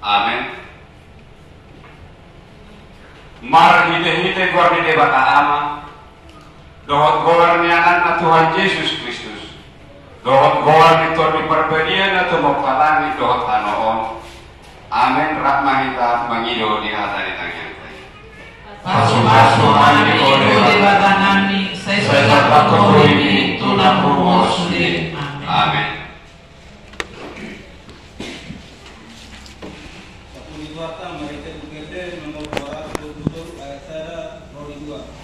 Amin. Mar hide-hide gor di bata ama. Dohot gor ni anak na Tuhan Yesus Kristus. Dohot gor ni Tuhan di perbedian na tumapalangit dohot hanoon. Amin. Rahmahita mangido di hata di tangan. Pasu-pasuan di kode batanani, saya dapat ini tunang rumor sulit. Amin. Mereka bekerja nomor 2 ayat 2.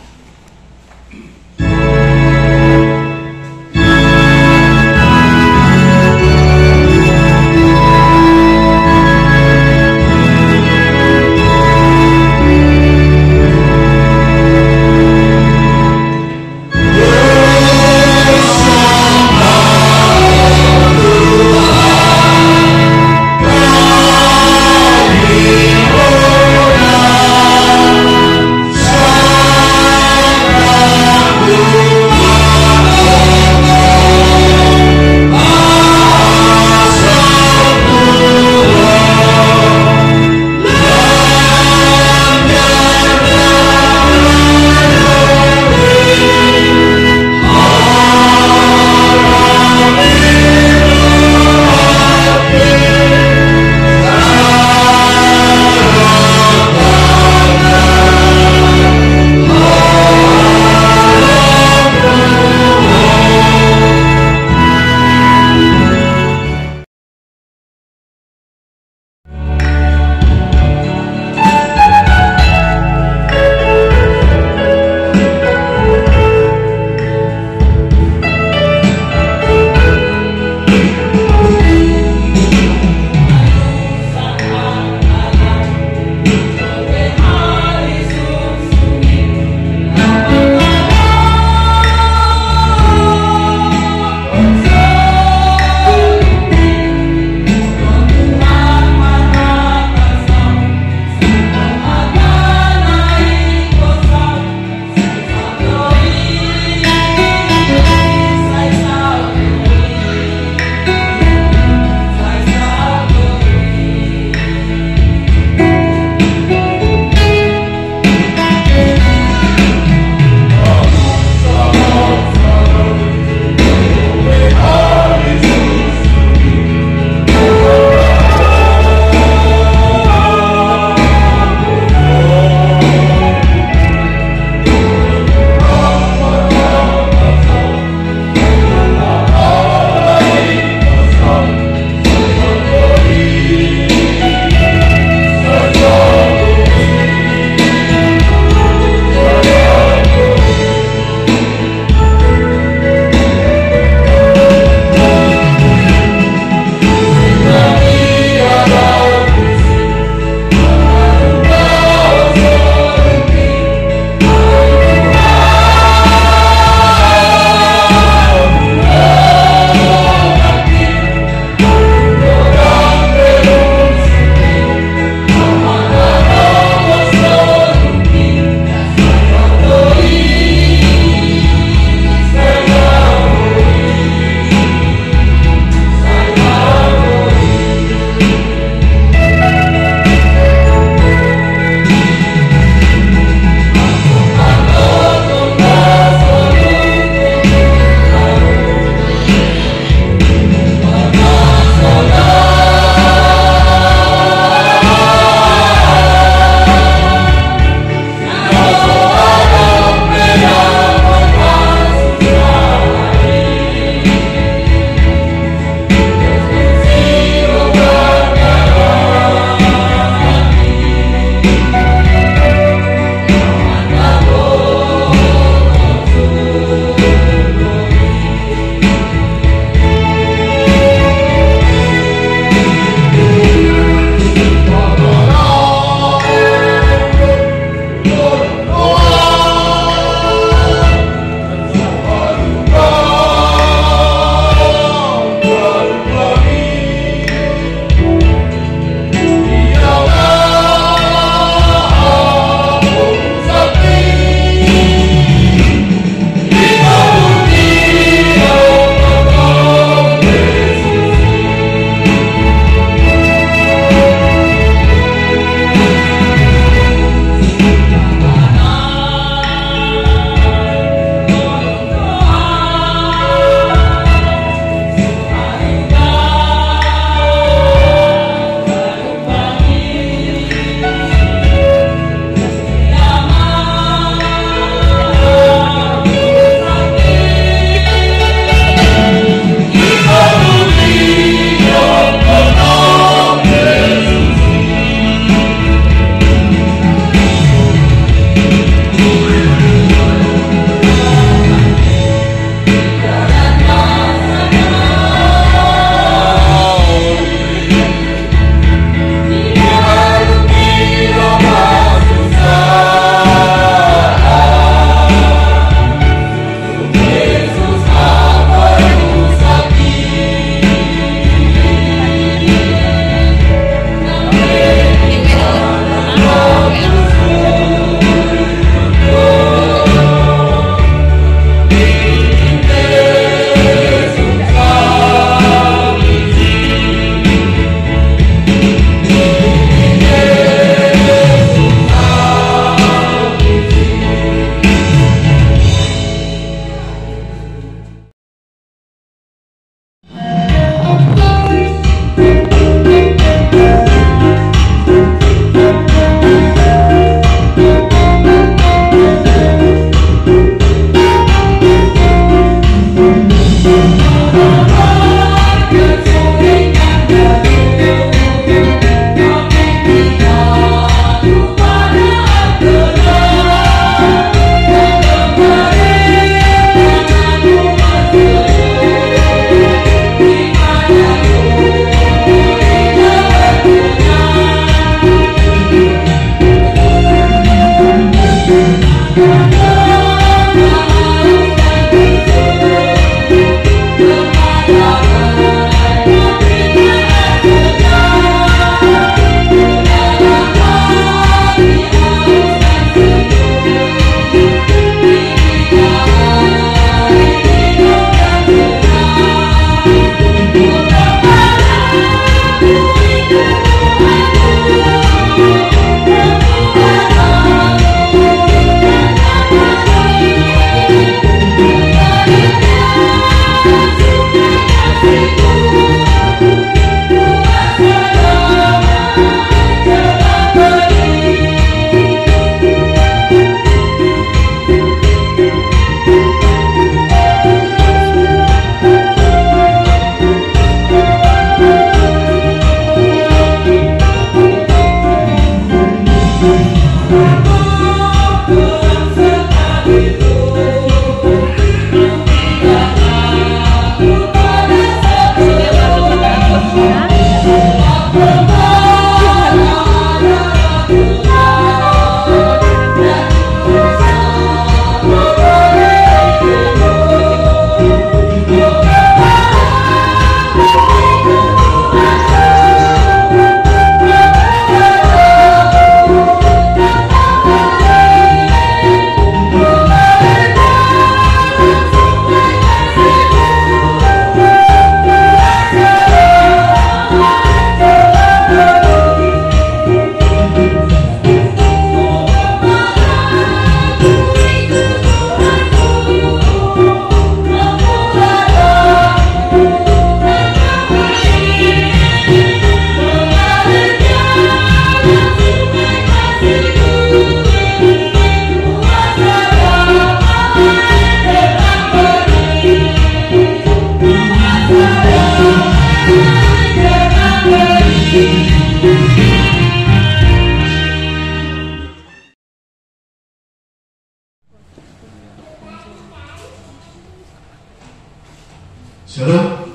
Shalom.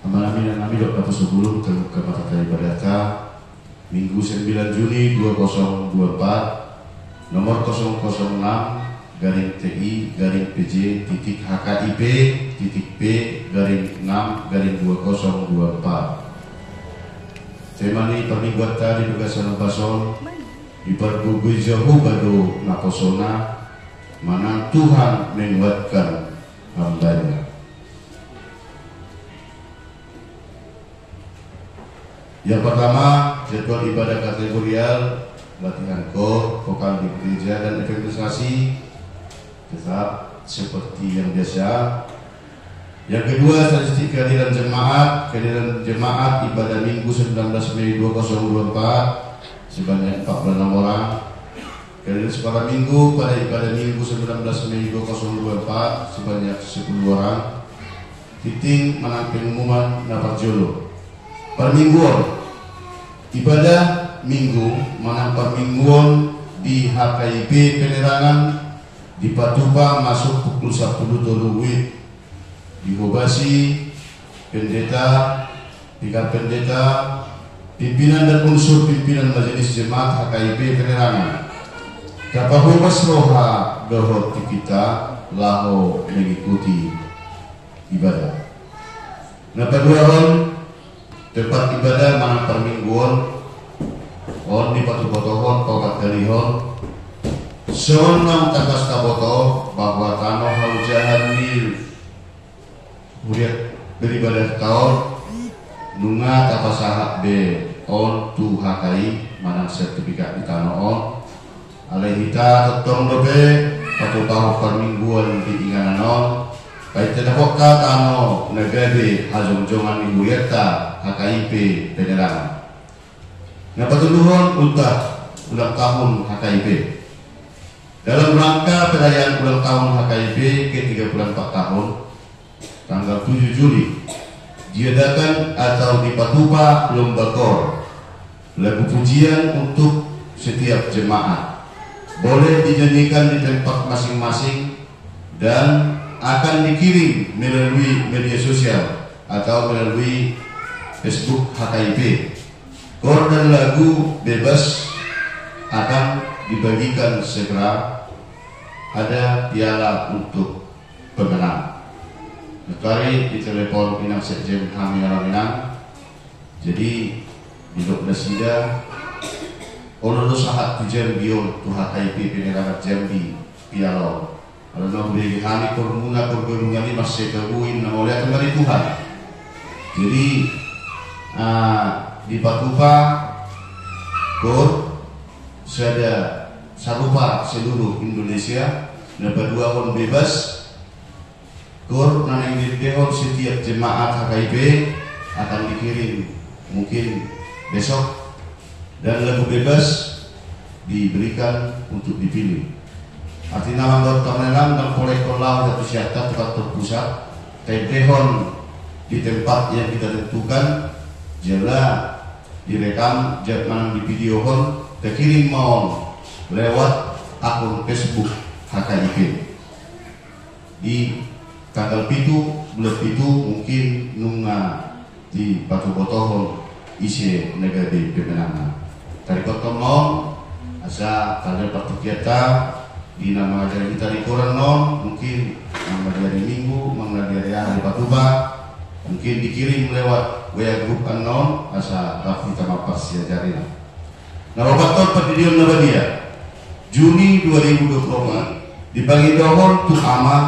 Amin dan amin Dr. sebelum terbuka mata ibadah Minggu 9 Juni 2024 nomor 006 garing TI garing PJ titik HKIP titik P garing 6 garing 2024. Tema ini permingguan tadi juga sana pasol dipergugui jauh bado naposona mana Tuhan menguatkan hambanya. Yang pertama, jadwal ibadah kategorial, latihan kor, vokal di gereja dan evangelisasi tetap seperti yang biasa. Yang kedua, statistik kehadiran jemaat ibadah Minggu 19 Mei 2024 sebanyak 46 orang. Kehadiran sekolah Minggu pada ibadah Minggu 19 Mei 2024 sebanyak 10 orang. Fitting menang pengumuman dapat jolo. Permingguan ibadah Minggu menang permingguan di HKIP Penerangan di Patupa masuk pukul 10 WIB. Dihobasi pendeta, tingkat pendeta, pimpinan dan unsur pimpinan majelis jemaat HKIP Penerangan. Kapahobas roha dohot kita laho mengikuti ibadah. Nah, kedua tempat ibadah mana permingguan on di patu-potohon tokat darihon sonam takas kaboto bahwa tano haujahan nil muriat beribadah tahun nunga tapasahak be on tu hakai manang sertifikat di tano on alehita tetong dobe patu tahu permingguan di inganan on baik tetapok tano negade hazong-jongan ibu yerta HKIP Penerangan. Nah, petunduhon ulang tahun HKIP. Dalam rangka perayaan ulang tahun HKIP ke-34 tahun, tanggal 7 Juli, diadakan atau di Patupa lomba kor, lagu pujian untuk setiap jemaat. Boleh dinyanyikan di tempat masing-masing dan akan dikirim melalui media sosial atau melalui Facebook HKIP. Kor dan lagu bebas akan dibagikan segera. Ada piala untuk pemenang. Nekari di telepon inang sekjen kami orang Minang. Jadi di Dr. Sida Olodo sahat tujuan biol tu HKIP Penerangan Jambi piala. Kalau nak beri hani kormuna korgolungan ini masih kebuin nama oleh kembali Tuhan. Jadi di Patupa kor sudah sarupa seluruh Indonesia. Dapat 2 tahun bebas kor nanang dihon setiap jemaat HKIP akan dikirim mungkin besok dan lagu bebas diberikan untuk dipilih. Artinya manggot tomelan dan kolektor lau satu syata tempat terpusat tempehon di tempat yang kita tentukan jelas direkam jangan di videohon terkirim mau lewat akun Facebook HKIP di tanggal 7 bulan 7 mungkin nunga di Batu Botohon isi negara pemenangan dari kotonom asa tanggal pertukiata di nama dari kita di koran non mungkin nama dari Minggu nama dari hari Patuba mungkin dikirim lewat WA grup non asa Raffi Tamapas ya jarina. Nah obat pendirian Nabadia Juni 2024 dibagi dohon tu ama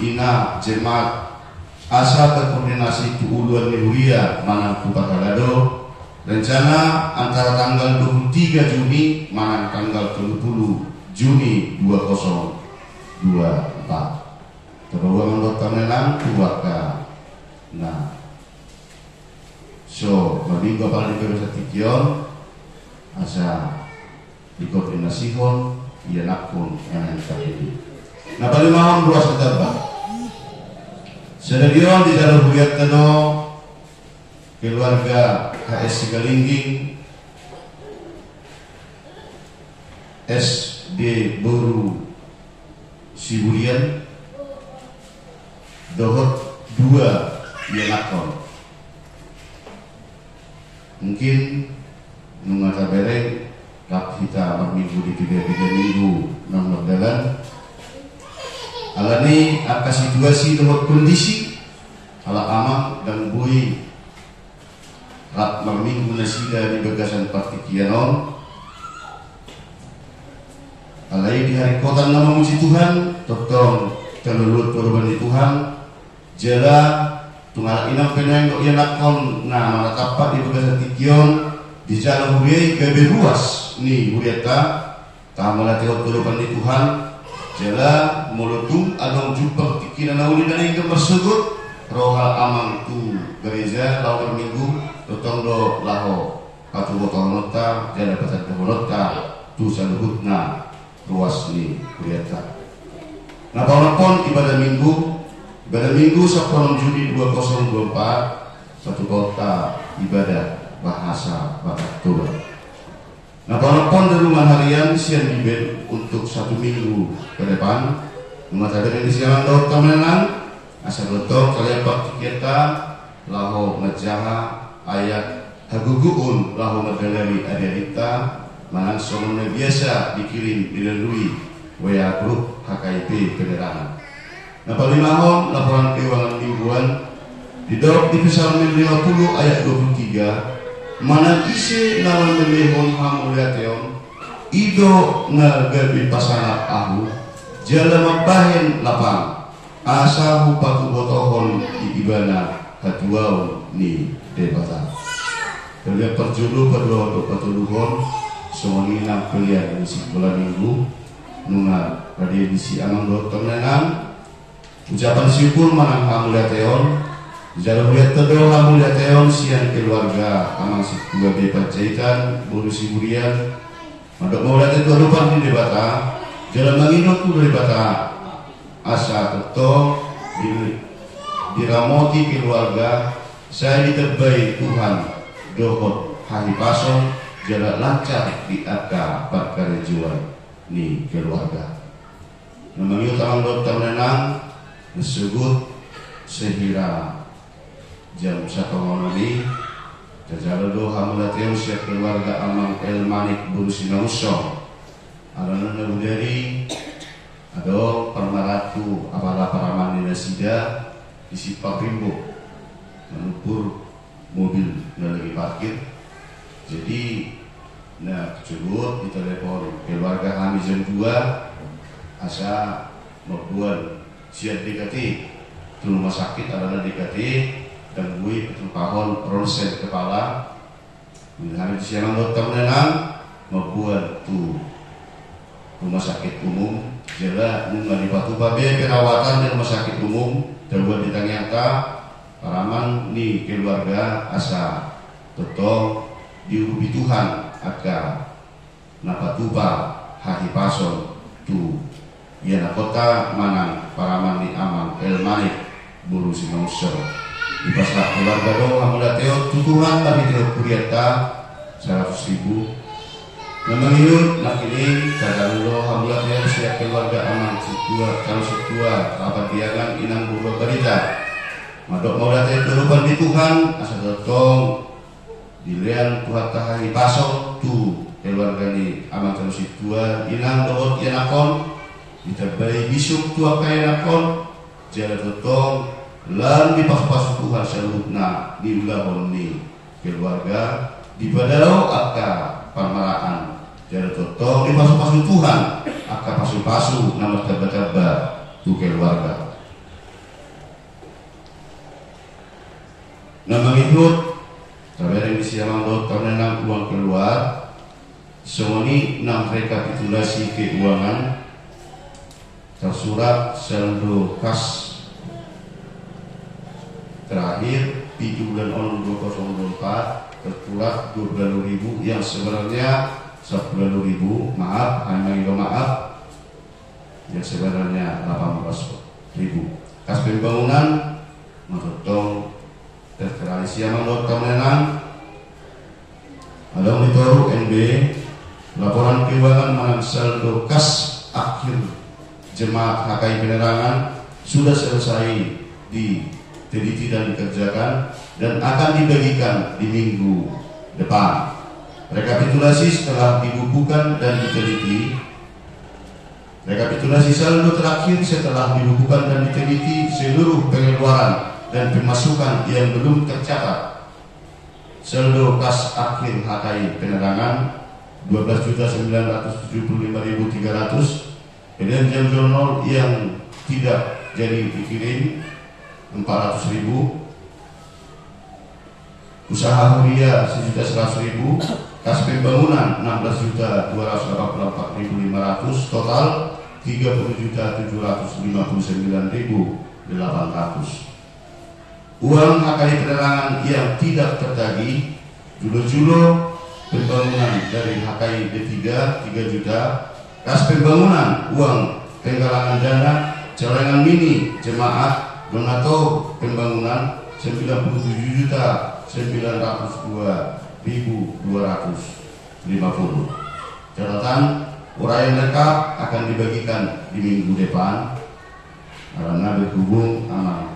ina jemaat asa berkoordinasi tu uluan Nihuria Manang Kupakalado rencana antara tanggal 23 Juni Manang tanggal 30 Juni 2024 terbawa menurut Melang Tuwaka. Nah so minggu paling bersetikyon asa dikoordinasihon ia nakun yang tadi. Nah paling mahon ruas terba sedadion di dalam buyat teno keluarga HS Sigalingging SD Boru Siburian dohot 2 yenakon. Mungkin mengata bereng kap kita berminggu di 3 minggu nang dalan alani aka situasi dengan kondisi ala amang dan bui rat berminggu nasida di bagasan partikianon alai di hari kota nama muji Tuhan totong terlulut korban di Tuhan jala tunggal inang peneng kok yenakon na maratapat di bagasan tikion di jalan huriai gabe ruas ni huriata tamala teot korban di Tuhan jala mulutung adong jumpa tikiran nauli dan yang bersugut rohal amang tu gereja lau berminggu totong do laho katu botol nota jala pasal nota tu saluhutna ruas ni huriata. Nah pon ibadah minggu 10 Juni 2024 satu kota ibadah bahasa Batak Toba. Nah pon renungan harian siang diben untuk 1 minggu ke depan mengatakan di siang daud kamenan asal betul kalian bakti kita lahu ngejaha ayat haguguun lahu ngedelari adiadita mangan somone biasa dikirim dilalui WA grup HKIP Penerangan. Nah palimahon laporan keuangan mingguan di dalam Pasal 50 ayat 23 mana isi nawan memehon hamuliateon ido ngagabi pasanat ahu jala mabahen lapang asahu paku botohon di ibana hatuaun ni debata kalian perjulu pada patuluhon semuanya kalian isi bulan minggu nungar pada edisi amang dokter nenang ucapan syukur manang hamuliateon jalan lihat terdoa hamuliateon sian keluarga amang si dua bepat jahitan burusi burian mandok mauliat itu lupa di debata jalan manginot tu debata asa tetong diramoti keluarga saya diterbai Tuhan dohot hari pasong jalan lancar di akka perkara jual ni keluarga namanya tangan dokter menang disebut sehira jam 1 ini jajal doha mulateo siap keluarga amang El Manik Burusina Usong alana dari ado permaratu apala paraman nasida isi paprimbo menupur mobil lagi parkir jadi nah tersebut di telepon keluarga kami jam 2 asa membuat siap DKT ke rumah sakit adalah DKT dan gue petempahon ronsen kepala kami siang dokter menenang membuat tu rumah sakit umum jela nunggu di Batu Babe perawatan di rumah sakit umum terbuat di Tangyangka paraman ni keluarga asa tetong diubi Tuhan aka napatuba hari pason tu ia kota manang paraman ni amang El Manik buru sinongso di pasar keluarga dong hamulateo tutuhan tapi tidak kuriata 100.000 memangiyut nak ini kadang lo hamulateo siap keluarga amang situa kalau situa apa diagan inang buru berita madok maulateo kerupan di Tuhan asal tetong dilian Tuhan tahari pasok tu keluarga ni amang kalau situa inang dohot yanakon diterbai bisuk tua kaya nakon jala totong lan di pas-pas Tuhan seluruhna di ulahon ni keluarga di badau akka parmaraan jala totong di pas-pas Tuhan akka pasu-pasu nama terba-terba tu keluarga nama ikut terbereng di siamang dokter nenang uang keluar semua ini 6 rekapitulasi keuangan tersurat saldo kas terakhir 7 bulan on 2024 tertulis 20.000 yang sebenarnya 10.000 maaf hanya itu maaf yang sebenarnya 18.000 kas pembangunan mentotong terrealisasi yang dokter menang ada monitoru NB laporan keuangan menang saldo kas akhir jemaat HKI Penerangan sudah selesai teliti dan dikerjakan, dan akan dibagikan di minggu depan. Rekapitulasi setelah dibukukan dan diteliti. Rekapitulasi saldo terakhir setelah dibukukan dan diteliti seluruh pengeluaran dan pemasukan yang belum tercatat. Saldo kas akhir HKI penerangan 12.975.300. Belanja jurnal yang tidak jadi dikirim 400.000. Usaha huria 1.100.000, kas pembangunan 16.284.500, total 30.759.800. Uang HKI penerangan yang tidak tertagih, julo-julo pembangunan dari HKI D3 3 juta, kas pembangunan uang penggalangan dana celengan mini jemaat donatur pembangunan 97.902.250. Catatan uraian lengkap akan dibagikan di minggu depan karena berhubung sama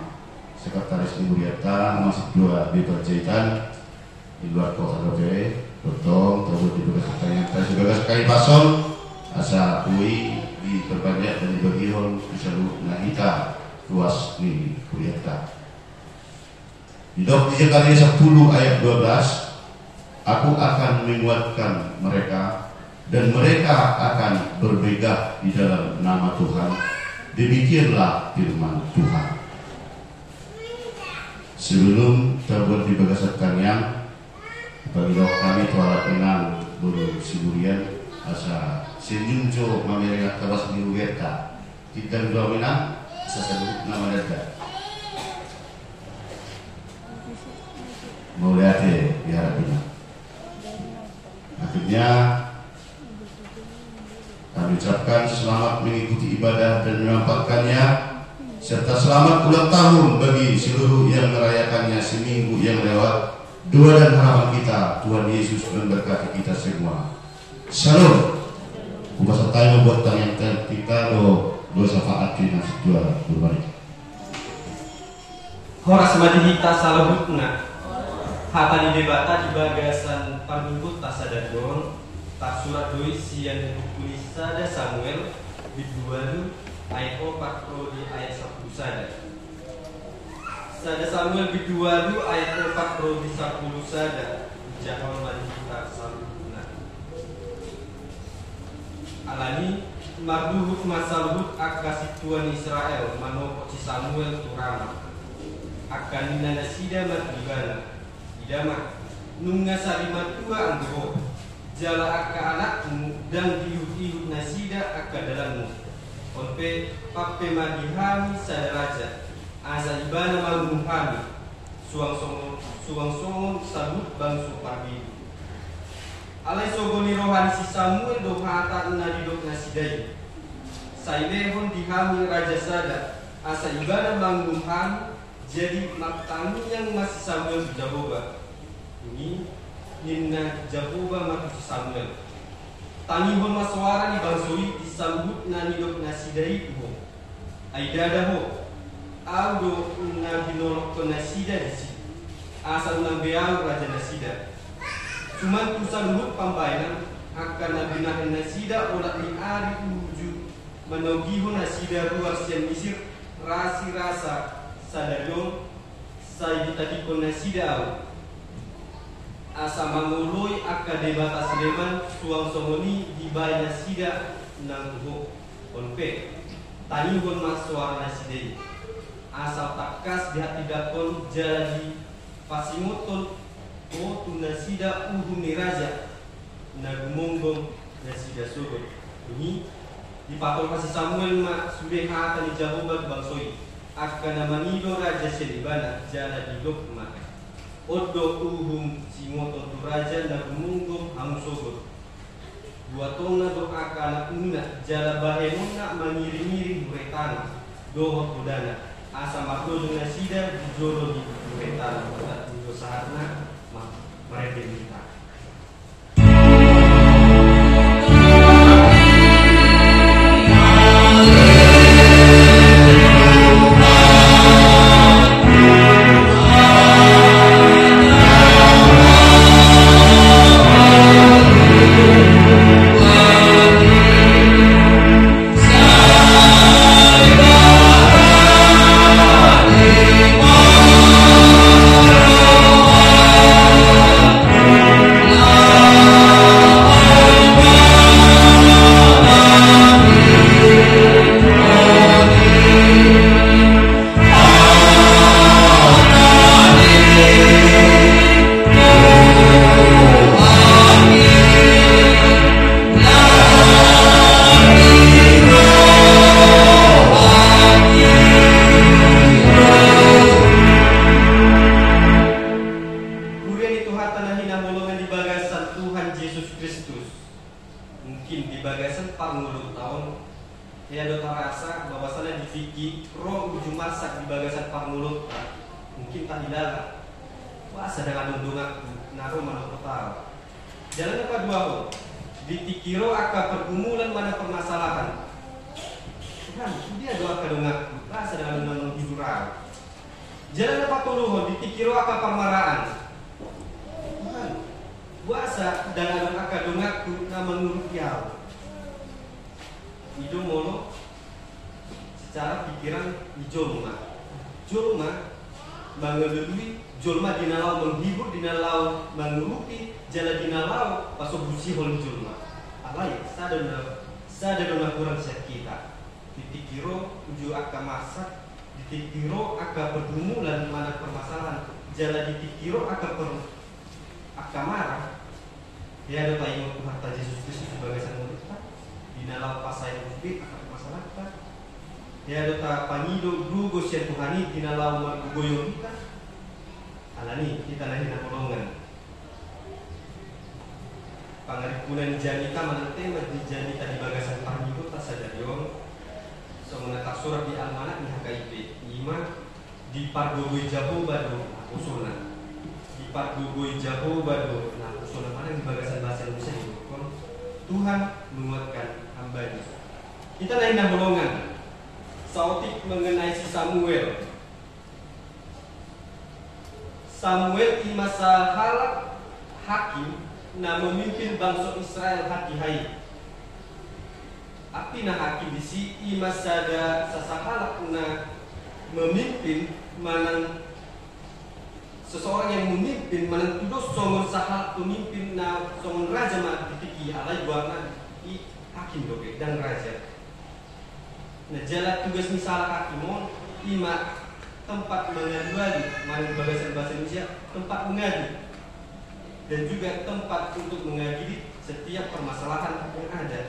Sekretaris Ibu Riata masih dua diperjaitan di luar kota KPW potong terus dibegaskan juga sekali pasol asa kui diperbanyak dan dibagi hon bisa nahita luas di Riata. Di Dok 3 kali 10 ayat 12, aku akan menguatkan mereka dan mereka akan bermegah di dalam nama Tuhan. Demikianlah firman Tuhan. Sebelum terbuat di Bagasan yang bagi Dok kami tuarat menang buru Siburian asa senyumjo mamerina tabas di Ugerta kita dua menang sesebut nama data mau lihat diharapin. Akhirnya kami ucapkan selamat mengikuti ibadah dan menampakkannya, serta selamat ulang tahun bagi seluruh yang merayakannya seminggu yang lewat. Doa dan harapan kita, Tuhan Yesus memberkati kita semua. Shalom. Kupasertai membuat yang kita do syafaat di nasib dua berbalik. Horas madihita salahutna. Hata di debata di bagasan parminggu tasadadon tak surat doi sian buku sada Samuel bidualu ayat 4 di ayat 1 sada. Sada Samuel bidualu ayat 4 di 10 sada. Jahon madihita salahutna. Alani marduhut masalhut akasih Tuhan Israel manoko si Samuel turama. Akan nanasida matibana idama nunga salimat tua anggo jala akka anakmu dan diut-iut nasida akka dalammu onpe pape madihami sadaraja asa ibana malumuhami suang songon sabut bangsu parbidu alai sogoni rohani si Samuel do hata nadidok nasidai saibehon dihami raja sada asa ibana malumuhami jadi maktangi yang masih Samuel di Jaboba ini ninna Jaboba masih Samuel tangi hon maswara ni bangsoi disambut nani dok nasidai ho aidada ho audo na binolok ko nasida disi asal nambeang raja nasida cuman tusan lut pambainan akan nabinahin nasida olah ni ari uju manogiho nasida luar sian misir rasi rasa sadarion saya ditakikon nasida asa mangului akka debata Sleman suang somoni dibai nasida nang ho onpe tanihon maswar nasidei asa takas di hati dakon jadi pasimoton o tu nasida uhumi raja nagumonggong nasida sogo ini dipatol kasih Samuel ma sudah hata ni Jahobat bangsoi akan namanido raja selibana jala di dokma odo uhum simoto tu raja na gumunggong hamusogot dua tona do akan una jala bahemuna mangiri-ngiri muretana doho tudana asa makdo dengan sida dijoro di muretana pada do saharna mereka minta bagasan parngulu tahun ya dota rasa bahwasannya dipikir roh ujung masak di bagasan parngulu mungkin tak hilang wah sedang dongak naruh mana total jalan apa dua ho ditikiro akan pergumulan mana permasalahan Tuhan dia doa kadongak wah sedang dongak hiburan jalan apa tuluh ditikiro akan permaraan Tuhan puasa dengan akadongaku na menurut yau itu molo secara pikiran jolma mengelului jolma dinalau menghibur dinalau menguruti jala dinalau pasok busi hol jolma alai sadana kurang set kita ditikiro uju akka masak ditikiro akka pergumulan mana permasalahan jala ditikiro akka marah ya ada tayo Tuhan ta Yesus Kristus sebagai sang murid dinalau pasai ubi akan masyarakat ya ada ta panido dugo sia Tuhani dinalau margoyo kita alani kita lahi na golongan pangaripunan janita manante janita di bagasan panido ta sadarion so menetak surat di almanak ni HKIP 5 di pargogoy jabo bado usulan di pargogoy jabo bado soal mana di bagasan bahasa Indonesia itu Tuhan menguatkan hambanya kita lain dah golongan sautik mengenai si Samuel di masa halak hakim na memimpin bangsa Israel hati hai api na hakim di si masa ada sasahalak na memimpin manang seseorang yang memimpin menentudos songon sahal pemimpin na songon raja ma ditiki alai buana i hakim doke dan raja nah jala tugas misalnya hakimon ima tempat mengadu mana bagasan bahasa Indonesia tempat mengadu dan juga tempat untuk mengadili setiap permasalahan yang ada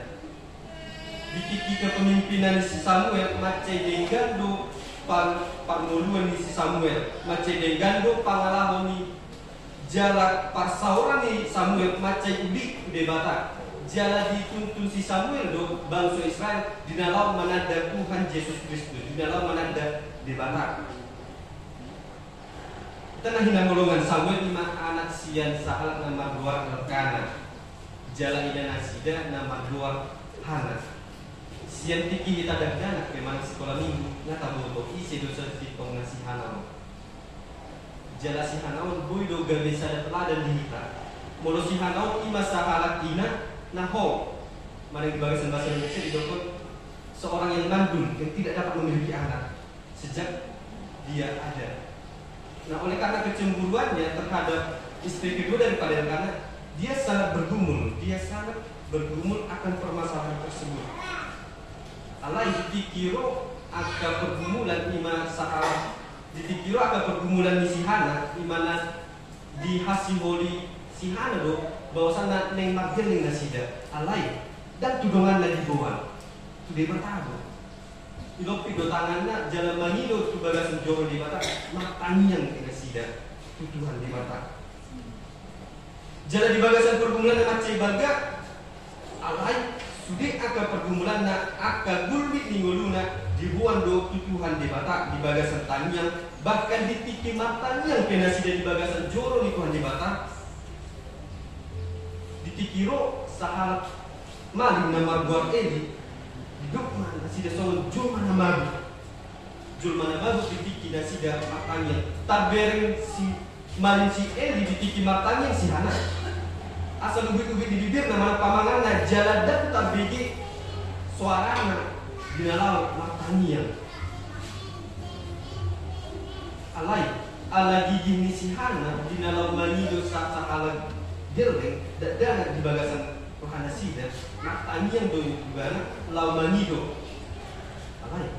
ditiki kepemimpinan si Samuel macai dengando parmuluan ni si Samuel macai dengando pangalahon ni jala parsauran ni Samuel macai udik debata jala dituntun si Samuel do bangsa Israel di dalam menanda Tuhan Yesus Kristus di dalam menanda debata kita nah hina golongan Samuel lima anak sian sahal nama luar Elkana jala ina nasida nama luar Hana sian tiki kita dagdana kemana sekolah minggu ngata boto isi dosa titong nasi hanaon jala si hanaon boydo gabe sada teladan dihita molo si hanaon ima sahalak ina naho mana di bagasan bahasa Indonesia didokot seorang yang mandul yang tidak dapat memiliki anak sejak dia ada nah oleh karena kecemburuannya terhadap istri kedua daripada Elkana dia sangat bergumul akan permasalahan tersebut alai ditikiro akan pergumulan ima sahalah ditikiro akan pergumulan di sihana dimana dihasiholi sihana do bahwasana neng margen neng nasida alai dan tudongan lagi bawah tu dia bertahu ilopi do tanganna jalan mangido tu bagasan jowo di mata matani yang kena sida tuduhan di mata jalan di bagasan pergumulan macai baga alai sudah akan pergumulan nak akan gulbit ninggoluna dibuang do tutuhan di mata di bagasan tanyang bahkan di tiki matanya yang kena sida di bagasan joro ni Tuhan di mata di tikiro sahal maling nama buat Eli hidup mana sida soal jul mana mabu di tiki dan sida matanya tabereng si maling si Eli di tiki matanya si Hana asal ubit-ubit di bibir nama pamangan na jalan dan tak begi suarana di dalam matanya alai ala gigi nisihana di dalam manido sa ala geleng dan di bagasan rohana sida matanya do juga lau manido alai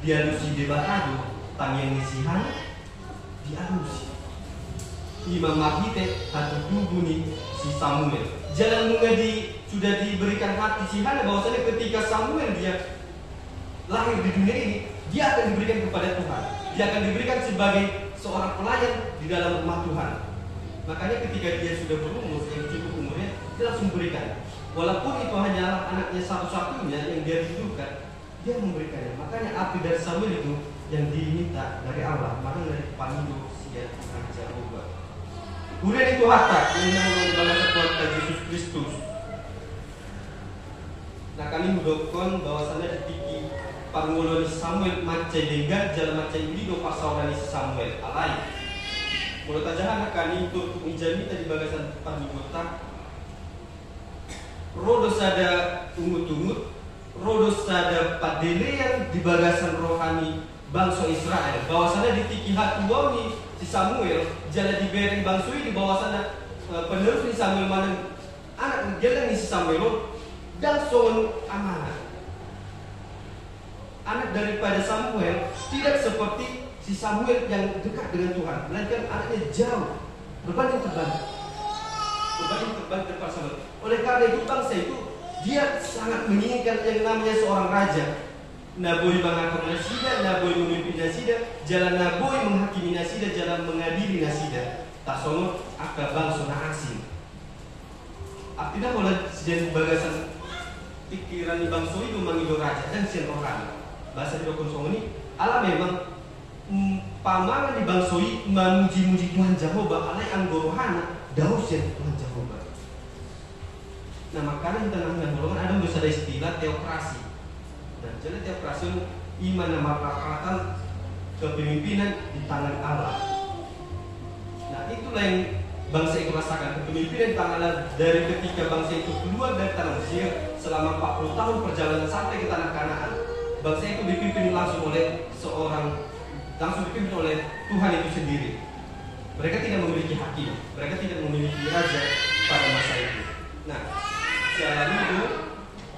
dialusi debatado tanyang nisihana dialusi Imam Mahite hati tubuh nih si Samuel jalan mengadi sudah diberikan hati si Hana bahwasanya ketika Samuel dia lahir di dunia ini dia akan diberikan kepada Tuhan dia akan diberikan sebagai seorang pelayan di dalam rumah Tuhan makanya ketika dia sudah berumur yang cukup umurnya dia langsung berikan Walaupun itu hanya anaknya satu-satunya yang dia rindukan, dia memberikannya. Makanya api dari Samuel itu yang diminta dari Allah, maka dari manusia Raja Ubah. Kemudian itu Hatak yang mengenai bangsa Tuhan Yesus Kristus. Nah kami mendokon bahwasannya ditiki panguloni Samuel macai dengan jalan macai ini do pasaurani Samuel alai. Menurut aja anak kami untuk menjadi tadi bagasan panigota. Rodos ada ungut-ungut, rodos ada padelean di bagasan rohani bangsa Israel. Bahwasannya ditiki hati wami si Samuel jalan diberi bangsa ini bahwasannya penerus ni Samuel mana anak jalan ni si Samuel dan soal amanah. Anak daripada Samuel tidak seperti si Samuel yang dekat dengan Tuhan, melainkan anaknya jauh berbanding terbalik daripada Samuel. Oleh karena itu bangsa itu dia sangat menginginkan yang namanya seorang raja. Naboi mengakui Nasida, Naboi memimpin Nasida, jalan Naboi menghakimi Nasida, jalan mengadili Nasida. Tak sono akal bangsa asing. Artinya oleh sejak bagasan pikiran di bangsa itu mengido raja dan sian rohani. Bahasa di dokun song ini Allah memang pamangan di bangsa itu memuji-muji Tuhan Jehovah alai anggorohana daus sian Tuhan Jehovah. Nah makanya kita namanya golongan ada bisa ada istilah teokrasi. Dan jadi teokrasi iman dan martabat kepemimpinan di tangan Allah. Nah itulah yang bangsa itu rasakan, kepemimpinan tangan Allah dari ketika bangsa itu keluar dari tanah Mesir selama 40 tahun perjalanan sampai ke tanah Kanaan. Bangsa itu dipimpin langsung oleh dipimpin oleh Tuhan itu sendiri. Mereka tidak memiliki hakim, mereka tidak memiliki raja pada masa itu. Nah, jalan itu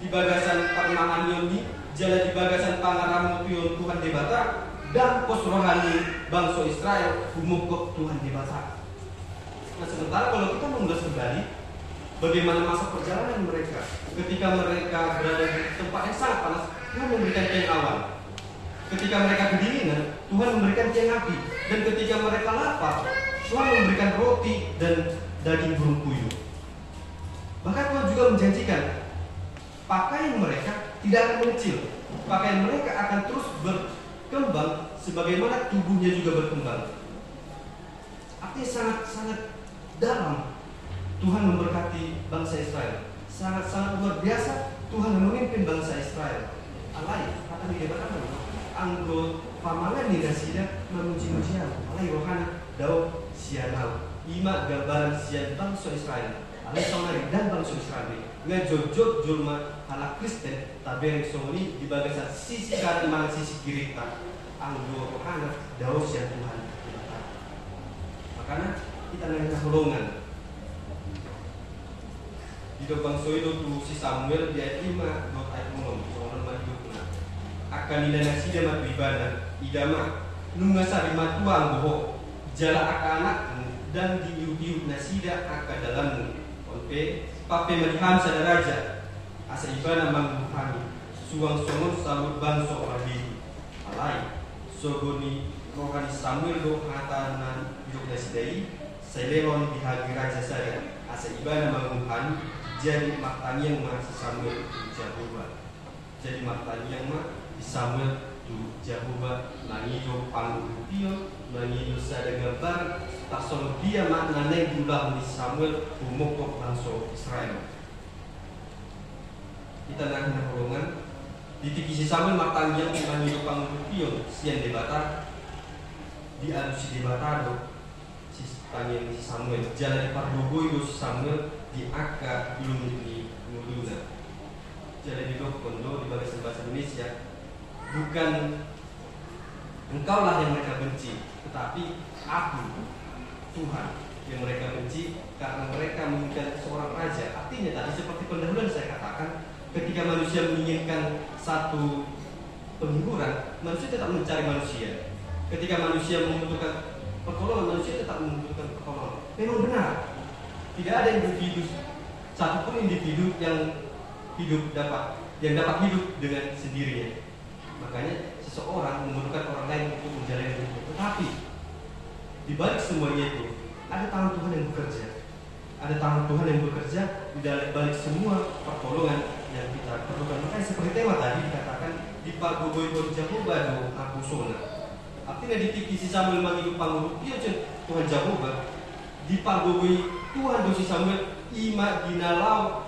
di bagasan Parmangan Yoni, jalan di bagasan Pangaramu Tuhan debata dan pos rohani bangsa Israel humukok Tuhan debata. Nah sementara kalau kita mengulas kembali bagaimana masa perjalanan mereka ketika mereka berada di tempat yang sangat panas, Tuhan memberikan tiang awan. Ketika mereka kedinginan, Tuhan memberikan tiang api. Dan ketika mereka lapar, Tuhan memberikan roti dan daging burung puyuh. Bahkan Tuhan juga menjanjikan pakaian mereka tidak akan mengecil. Pakaian mereka akan terus berkembang sebagaimana tubuhnya juga berkembang. Artinya sangat-sangat dalam Tuhan memberkati bangsa Israel. Sangat-sangat luar biasa Tuhan memimpin bangsa Israel. Alai, kata di depan anggo pamangan di Nasida memuji-mujian. Alai rohana daud sianau. Ima gambaran sian bangsa Israel. Alai sonari dan bangsa Israel. Ngajojok julma ala Kristen tabeng songoni di bagasan sisi kanan mana sisi kiri tak. Anggo rohana daud sian Tuhan. Makanya kita nanya golongan di depan soido tu si Samuel di ayat 5 ayat 6 soalan madukna akan idana sida matu ibadah idama nunga sari matua anggoho jala anak dan diiu-iu nasida akan dalammu onpe pape madiham sadaraja asa ibadah mangguhani suang songon salur bangso oradi alai sogoni rohani Samuel do hatanan hidup nasidai Selewon dihagi raja saya asa ibadah mangguhan jadi maktanya mah si Samuel Jehovah. Jadi maktanya mah di Samuel tu Jehovah nangido panggung dia nangido sada gambar tak solo dia makna neng bulan di Samuel umokok bangsa Israel. Kita nak golongan ditiki si Samuel maktanya nangido panggung dia sian debata di alusi debatado tanya si Samuel jalan di pardogo itu Samuel di Aka belum di Nguduna jalan di Dokondo di bahasa Indonesia bukan engkaulah yang mereka benci tetapi aku Tuhan yang mereka benci karena mereka menginginkan seorang raja. Artinya tadi seperti pendahuluan saya katakan ketika manusia menginginkan satu penghiburan manusia tetap mencari manusia. Ketika manusia membutuhkan pertolongan manusia tetap membutuhkan pertolongan. Memang benar. Tidak ada individu satupun individu yang dapat hidup dengan sendirinya. Makanya seseorang membutuhkan orang lain untuk menjalani hidup. Tetapi di balik semuanya itu ada tangan Tuhan yang bekerja. ada tangan Tuhan yang bekerja di balik semua pertolongan yang kita perlukan. Makanya seperti tema tadi dikatakan di pagboboy ko Jehovah do aku sona. Artinya di tiki si Samuel mangidu pangurut dia Tuhan Jehovah di pagboboy Tuhan do si Samuel ima dinalau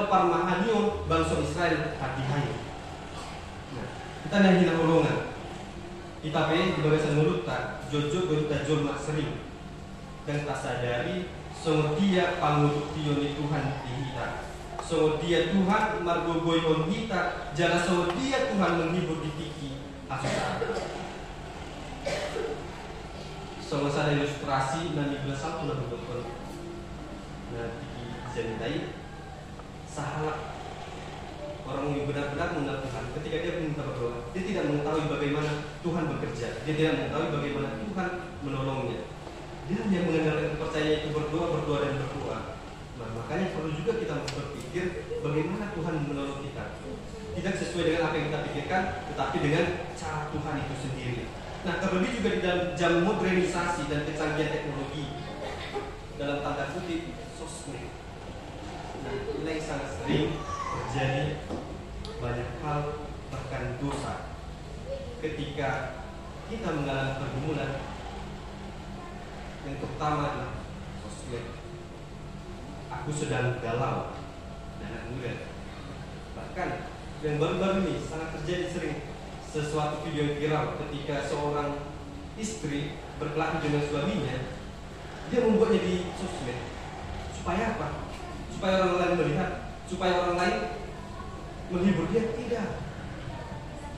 parmahanion bangsa Israel hati hayu. Nah, kita yang hina holongan. Kita pe di bagasan mulut tak jojo berita jol mak sering dan tak sadari semua dia pangutuk tioni Tuhan di kita. Semua dia Tuhan margogoy on kita. Jangan semua dia Tuhan menghibur di tiki asusa. Semua sada ilustrasi dan ilustrasi satu lah betul. Nah, tiki jenitai salah orang yang benar-benar mengenal Tuhan. Ketika dia minta berdoa, dia tidak mengetahui bagaimana Tuhan bekerja. Dia tidak mengetahui bagaimana Tuhan menolongnya. Dia hanya mengenal percaya itu berdoa dan berdoa. Nah, makanya perlu juga kita berpikir bagaimana Tuhan menolong kita. Tidak sesuai dengan apa yang kita pikirkan, tetapi dengan cara Tuhan itu sendiri. Nah, terlebih juga di dalam jam modernisasi dan kecanggihan teknologi dalam tanda kutip sosmed. Nah, ini yang sangat sering terjadi banyak hal bahkan dosa ketika kita mengalami pergumulan yang pertama adalah sosmed. Aku sedang galau dan anak muda. Bahkan yang baru-baru ini sangat terjadi sering sesuatu video yang viral ketika seorang istri berkelahi dengan suaminya. Dia membuatnya di sosmed supaya apa? Supaya orang lain melihat, supaya orang lain menghibur dia. Tidak.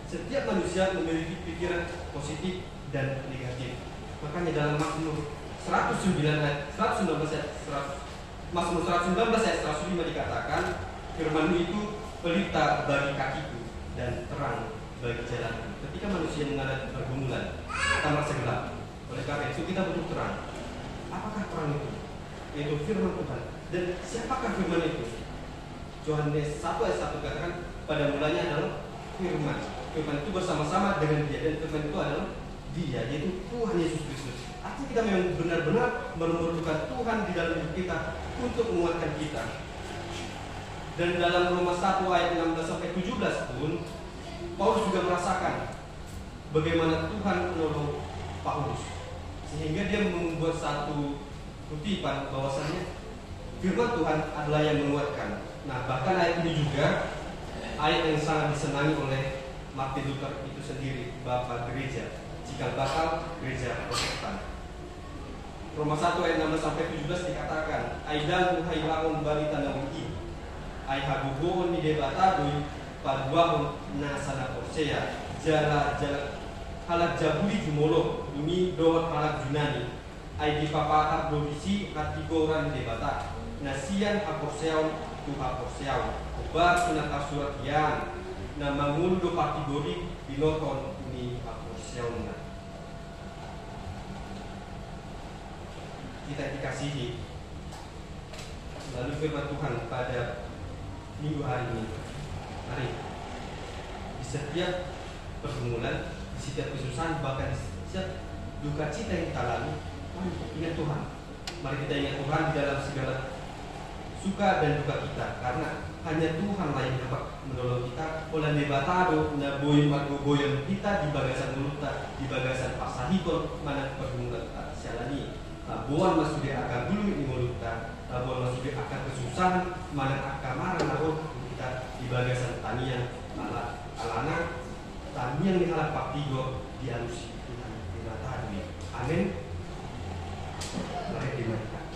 Setiap manusia memiliki pikiran positif dan negatif. Makanya dalam Mazmur 119 ayat 105 dikatakan, firman-Mu itu pelita bagi kakiku dan terang bagi jalanku. Ketika manusia mengalami pergumulan, kita merasa gelap. Oleh karena itu kita butuh terang. Apakah terang itu? Yaitu firman Tuhan. Dan siapakah firman itu? Yohanes 1 ayat 1 katakan, pada mulanya adalah firman. Firman itu bersama-sama dengan dia, dan firman itu adalah dia, yaitu Tuhan Yesus Kristus. Artinya kita memang benar-benar memerlukan Tuhan di dalam hidup kita untuk menguatkan kita. Dan dalam Roma 1 ayat 16-17 pun Paulus juga merasakan bagaimana Tuhan menolong Paulus, sehingga dia membuat satu kutipan bahwasannya firman Tuhan adalah yang menguatkan. Nah, bahkan ayat ini juga ayat yang sangat disenangi oleh Martin Luther itu sendiri, Bapak Gereja, cikal bakal Gereja Protestan. Roma 1 ayat 16-17 dikatakan, Aidan muhailangon balita nawiki, ai hagugoon ni debatadoi paduahon nasana korsea, jala halak jabuli jumolo, dumi doat halak junani, ai dipapahak dovisi hatigoran debata, nasian hakorseaon tu hakorseaon, ubar sunat surat yang na mangundo kategori binoton ni hakorseaon. Kita dikasihi. Lalu firman Tuhan pada minggu hari ini, mari di setiap pergumulan, di setiap kesusahan, bahkan di setiap duka cita yang kita alami, mari ingat Tuhan. Mari kita ingat Tuhan di dalam segala suka dan duka kita, karena hanya Tuhanlah yang dapat menolong kita. Olan debatado na boy magboboyan kita di bagasan mulutna, di bagasan pasahikon mana pergumulan kita sialani. Buan masih akan dulu di mulutna, buan masih akan kesusahan mana akan marah naruh kita di bagasan tanian alana tanian di halap paktigo di alusi Tuhan di mata duit. Amin. Mari dimatikan.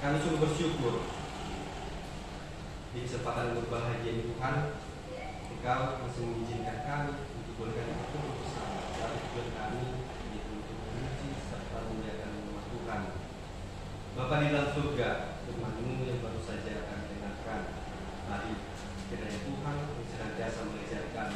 Kami sungguh bersyukur di kesempatan berbahagia ini Tuhan, Engkau masih mengizinkan kami untuk boleh berkumpul bersama. Lalu tujuan kami yaitu untuk memuji serta memuliakan nama Tuhan. Bapa di dalam surga, firman-Mu yang baru saja akan dengarkan. Mari kiranya Tuhan yang senantiasa mengajarkan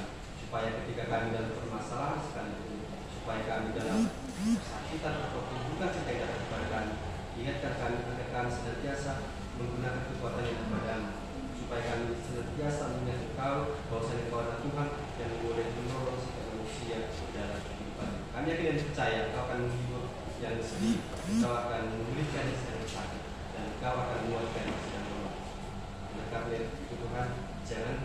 supaya ketika kami dalam permasalahan sekalipun, supaya kami dalam kesakitan ataupun bukan kita yang datang kepada kami, ingatkan kami agar kami senantiasa menggunakan kekuatan yang kepadamu, supaya kami senantiasa mengingat Engkau bahwasanya Engkau adalah Tuhan yang boleh menolong setiap manusia dalam kehidupan. Kami yakin dan percaya Engkau akan menghibur yang sedih, Engkau akan memulihkan yang sedang sakit, dan Engkau akan menguatkan yang sedang lemah. Oleh karena itu Tuhan, jangan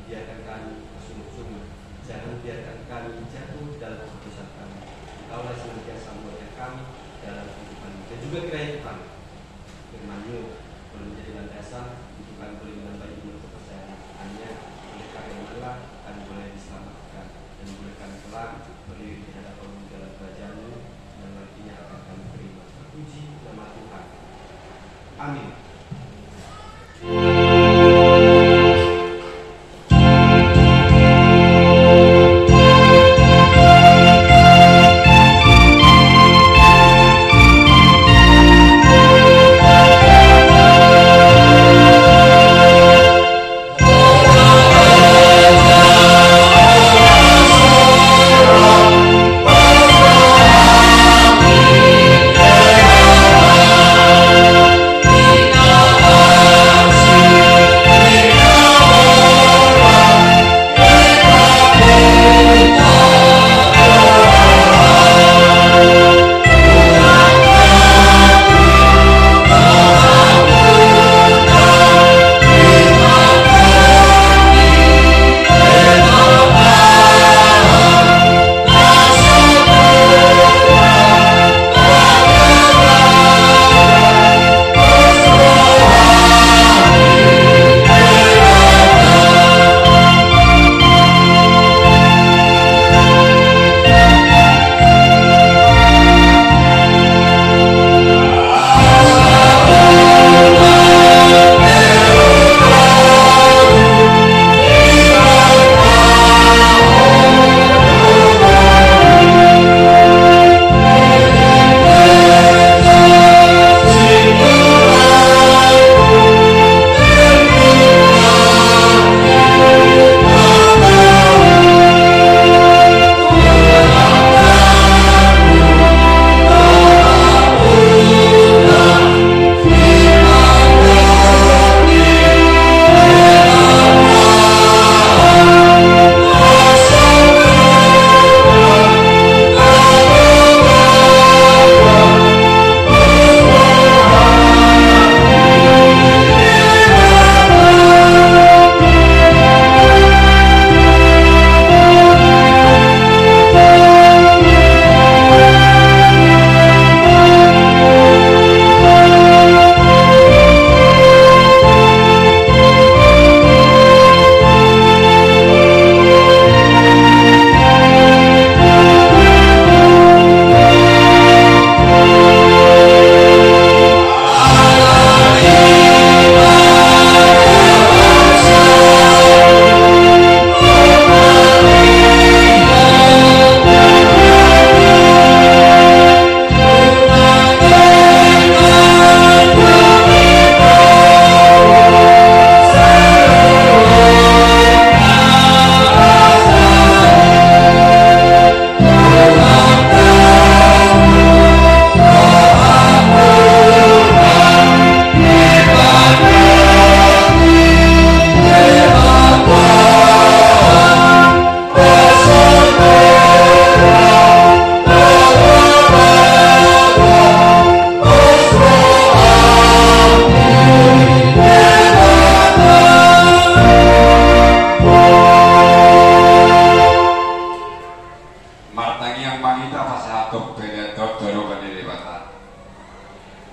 biarkan kami bersungguh-sungguh, jangan biarkan kami jatuh dalam keputusan kami. Engkaulah senantiasa menguatkan kami dalam kehidupan. Dan juga kiranya Tuhan, firman-Mu boleh menjadi landasan untuk kami boleh menambah iman kepercayaan. Hanya oleh karya itulah kami boleh diselamatkan dan boleh kami kelak berdiri di hadapan dalam kerajaan-Mu yang nantinya akan kami terima. Terpuji nama Tuhan. Amin.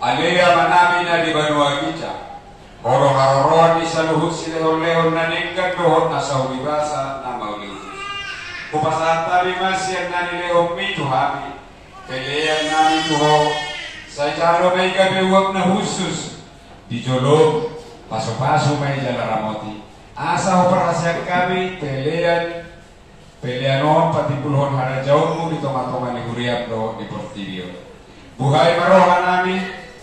Alea manamina di banua gica. Horo haroroni saluhut silehon lehon naningkan dohot nasaudi basa nama uliutus. Kupasata rimasi yang nani lehon mitu hami. Kelean nani tuho. Saya caro meiga bewak na khusus. Dijolong paso-paso may jalan ramoti. Asa operasi kami peleanon pati puluhan harajaon mo dito matongan ni Huriap do Deportivo. Buhay marohan namin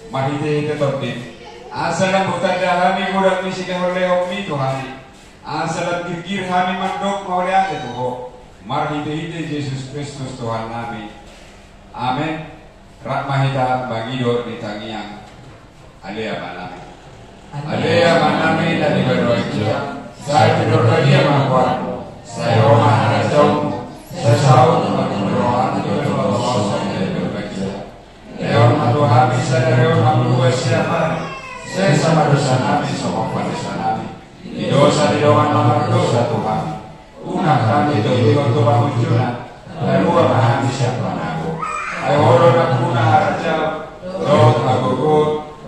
mahite-hite tordin. Asa lang butanda kami kurang misi kahulehok mi Tuhan. Asa lang girgir kami mandok mauliate tuho. Marhite-hite Jesus Kristus Tuhan namin. Amen. Rahmahita bagido di tangiang. Alea manami. Alea manami dari berdoa kita. Saya tidur dia mangkuan. Saya rumah harajau. Saya sahut berdoa di berdoa dari berbaik kita. Leon madu habis saya leon madu siapa? Saya sama dosa nabi sama dosa nabi. Di dosa di doa nomor dosa Tuhan. Una kami itu untuk bangunan. Lalu apa siapa nago? Ayo orang kuna harajau. Doa agogo.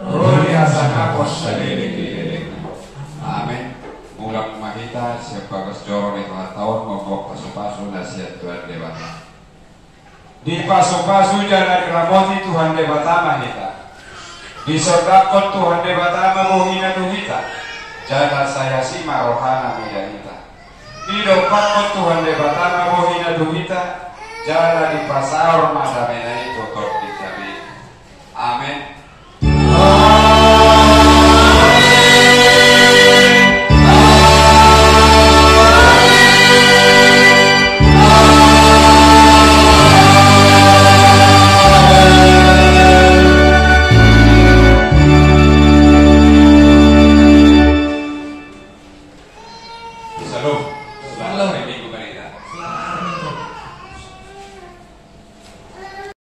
Roli hasan aku sendiri kiri. Amin. Mulak mahita siapa kesjoro itu tahun membawa pasu-pasu nasihat Tuhan Dewata. Di pasu-pasu jalan ramoti Tuhan Dewata mahita. Di sodakon Tuhan Dewata memuhina tuhita. Jalan saya sima rohana miyahita. Di dopakon Tuhan Dewata memuhina tuhita. Jalan di pasar madamena itu kotor di cabi. Amin.